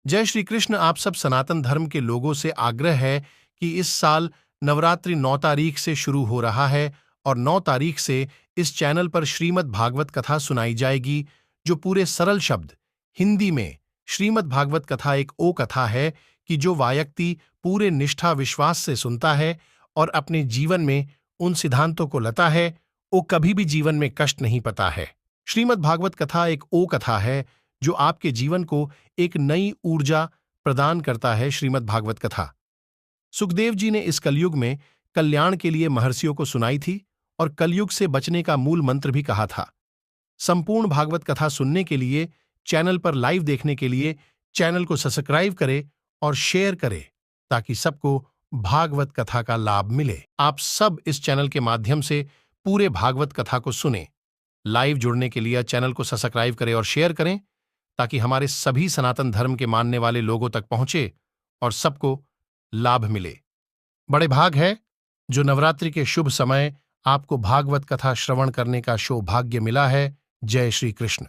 जय श्री कृष्ण। आप सब सनातन धर्म के लोगों से आग्रह है कि इस साल नवरात्रि 9 तारीख से शुरू हो रहा है और 9 तारीख से इस चैनल पर श्रीमद् भागवत कथा सुनाई जाएगी, जो पूरे सरल शब्द हिंदी में श्रीमद् भागवत कथा एक ओ कथा है कि जो व्यक्ति पूरे निष्ठा विश्वास से सुनता है और अपने जीवन में उन सिद्धांतों को लाता है, वो कभी भी जीवन में कष्ट नहीं पाता है। श्रीमद् भागवत कथा एक ओ कथा है जो आपके जीवन को एक नई ऊर्जा प्रदान करता है। श्रीमद् भागवत कथा सुखदेव जी ने इस कलयुग में कल्याण के लिए महर्षियों को सुनाई थी और कलयुग से बचने का मूल मंत्र भी कहा था। संपूर्ण भागवत कथा सुनने के लिए, चैनल पर लाइव देखने के लिए चैनल को सब्सक्राइब करें और शेयर करें ताकि सबको भागवत कथा का लाभ मिले। आप सब इस चैनल के माध्यम से पूरे भागवत कथा को सुने। लाइव जुड़ने के लिए चैनल को सब्सक्राइब करें और शेयर करें ताकि हमारे सभी सनातन धर्म के मानने वाले लोगों तक पहुंचे और सबको लाभ मिले। बड़े भाग है जो नवरात्रि के शुभ समय आपको भागवत कथा श्रवण करने का सौभाग्य मिला है। जय श्री कृष्ण।